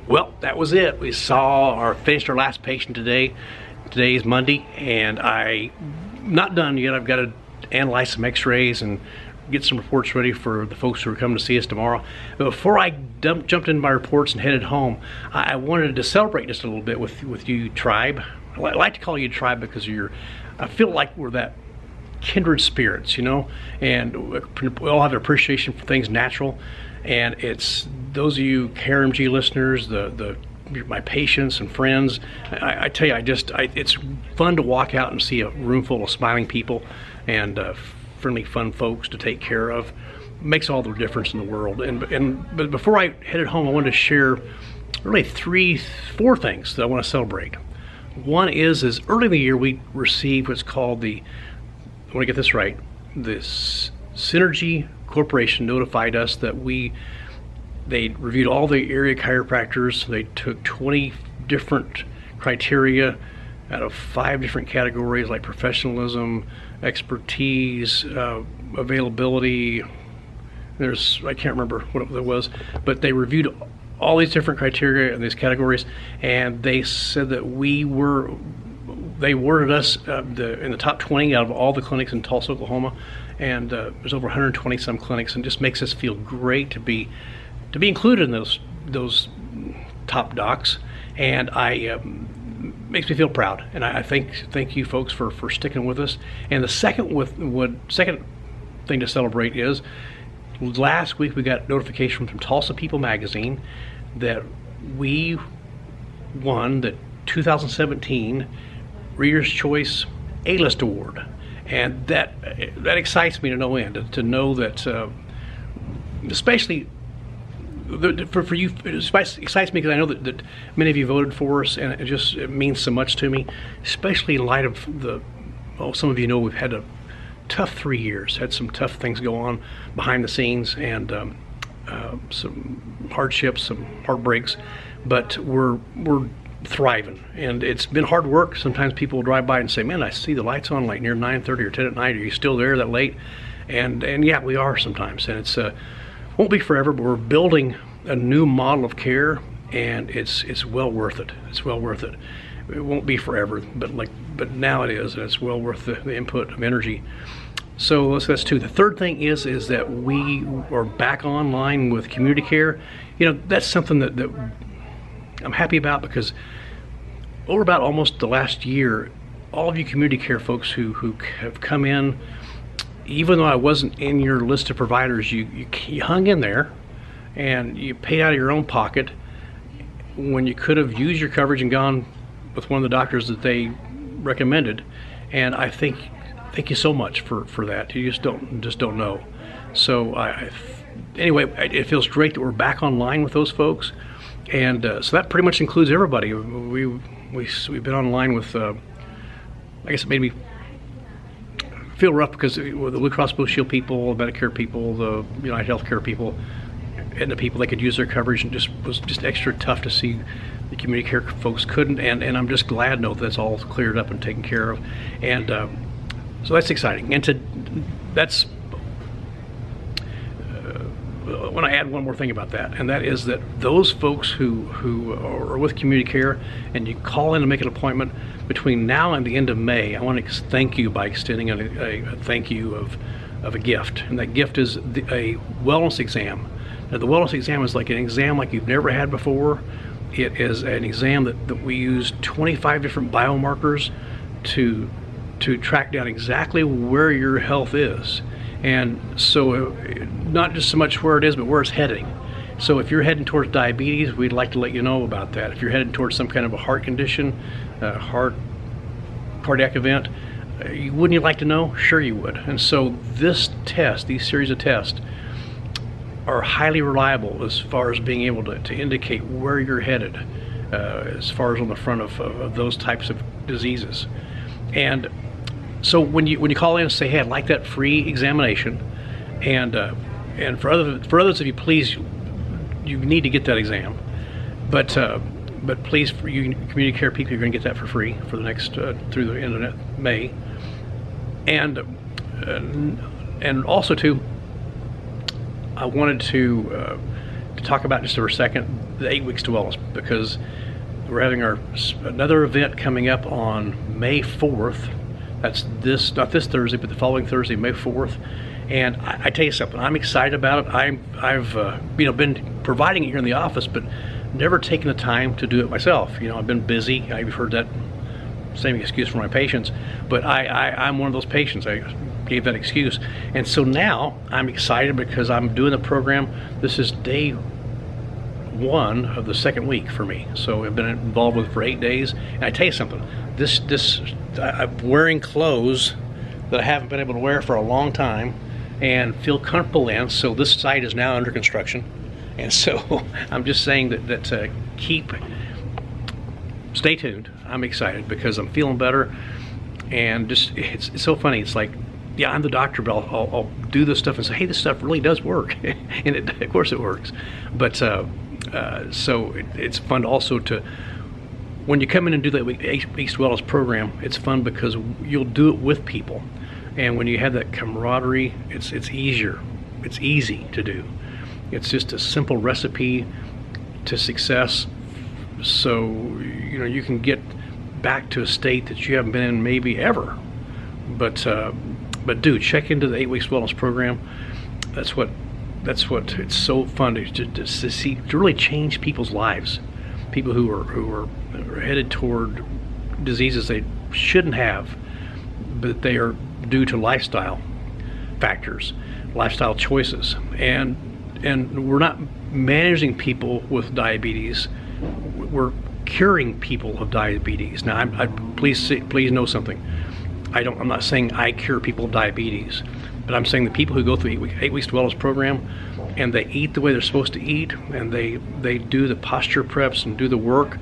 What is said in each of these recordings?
Well, that was it. We finished our last patient today. Today is Monday, and I'm not done yet. I've got to analyze some x-rays and get some reports ready for the folks who are coming to see us tomorrow. But before I jumped into my reports and headed home, I wanted to celebrate just a little bit with you, tribe. I like to call you tribe because I feel like we're that kindred spirits, you know, and we all have an appreciation for things natural. And it's those of you KRMG listeners, my patients and friends. I tell you, it's fun to walk out and see a room full of smiling people and friendly, fun folks to take care of. It makes all the difference in the world. But before I headed home, I wanted to share really four things that I want to celebrate. One is early in the year we received what's called I want to get this right, this Synery Corporation notified us that they reviewed all the area chiropractors. They took 20 different criteria out of 5 different categories like professionalism, expertise, availability. I can't remember what it was, but they reviewed all these different criteria and these categories, and they said that they awarded us in the top 20 out of all the clinics in Tulsa, Oklahoma, and there's over 120 some clinics, and just makes us feel great to be included in those top docs, and makes me feel proud. And I thank you folks for sticking with us. And the second thing to celebrate is last week we got notification from Tulsa People magazine that we won the 2017 Reader's Choice A-List Award, and that excites me to no end. To know that, especially for you, it excites me because I know that many of you voted for us, and it means so much to me, especially in light of some of you know we've had a tough 3 years, had some tough things go on behind the scenes, and some hardships, some heartbreaks, but we're thriving, and it's been hard work. Sometimes people will drive by and say, man, I see the lights on like near 9:30 or 10 at night. Are you still there that late? And yeah, we are sometimes, and it's won't be forever, but we're building a new model of care, and it's well worth it. It's well worth it. It won't be forever, but now it is, and it's well worth the input of energy. So that's two. The third thing is that we are back online with community care. You know, that's something that I'm happy about, because over about almost the last year, all of you community care folks who have come in, even though I wasn't in your list of providers, you hung in there, and you paid out of your own pocket when you could have used your coverage and gone with one of the doctors that they recommended. And I thank you so much for that. You just don't know. So anyway, it feels great that we're back online with those folks, and so that pretty much includes everybody. We've been online with. I guess it made me feel rough because the Blue Cross Blue Shield people, the Medicare people, the United Healthcare people, and the people that could use their coverage, and was just extra tough to see the community care folks couldn't. And I'm just glad to know that's all cleared up and taken care of. And so that's exciting. And that's I want to add one more thing about that, and that is that those folks who are with community care and you call in to make an appointment between now and the end of May, I want to thank you by extending a thank you of a gift, and that gift is a wellness exam. Now, the wellness exam is like an exam like you've never had before. It is an exam that we use 25 different biomarkers to track down exactly where your health is. And so not just so much where it is, but where it's heading. So if you're heading towards diabetes, we'd like to let you know about that. If you're heading towards some kind of a heart condition, cardiac event, wouldn't you like to know? Sure you would. And so these series of tests are highly reliable as far as being able to indicate where you're headed, as far as on the front of those types of diseases. And so when you call in and say, hey, I'd like that free examination, and for others of you, please, you need to get that exam, but please, for you community care people, you're going to get that for free for the next through the end of May, and also too, I wanted to talk about just for a second the 8 weeks to wellness, because we're having another event coming up on May 4th. That's not this Thursday, but the following Thursday, May 4th. And I tell you something, I'm excited about it. I've been providing it here in the office, but never taken the time to do it myself. I've been busy. I've heard that same excuse from my patients, but I'm one of those patients. I gave that excuse, and so now I'm excited because I'm doing the program. This is day 1 of the 2nd week for me, so I've been involved with it for 8 days. And I tell you something, I'm wearing clothes that I haven't been able to wear for a long time and feel comfortable in. So this site is now under construction, and so I'm just saying that stay tuned. I'm excited because I'm feeling better, and just it's so funny. It's like, yeah, I'm the doctor, but I'll do this stuff and say, hey, this stuff really does work, and of course it works. But so it's fun also to, when you come in and do that 8 weeks wellness program, it's fun because you'll do it with people, and when you have that camaraderie, it's easier. It's easy to do. It's just a simple recipe to success. So you can get back to a state that you haven't been in maybe ever. But dude, check into the 8 weeks wellness program. That's what it's so fun to see, to really change people's lives. People who are headed toward diseases they shouldn't have, but they are due to lifestyle factors, lifestyle choices, and we're not managing people with diabetes. We're curing people of diabetes. Now, please know something. I'm not saying I cure people of diabetes, but I'm saying the people who go through 8 weeks to wellness program and they eat the way they're supposed to eat, and they do the posture preps and do the work.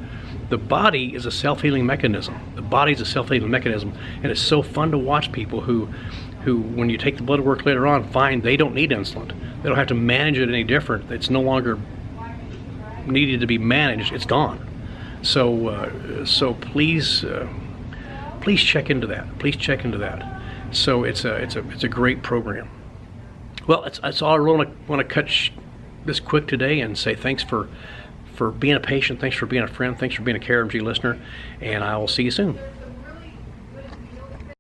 The body is a self-healing mechanism. The body's a self-healing mechanism, and it's so fun to watch people who when you take the blood work later on, find they don't need insulin. They don't have to manage it any different. It's no longer needed to be managed. It's gone. So please check into that. Please check into that. So it's a great program. Well, it's all I really want to cut this quick today and say thanks for being a patient, thanks for being a friend, thanks for being a CareMG listener, and I will see you soon.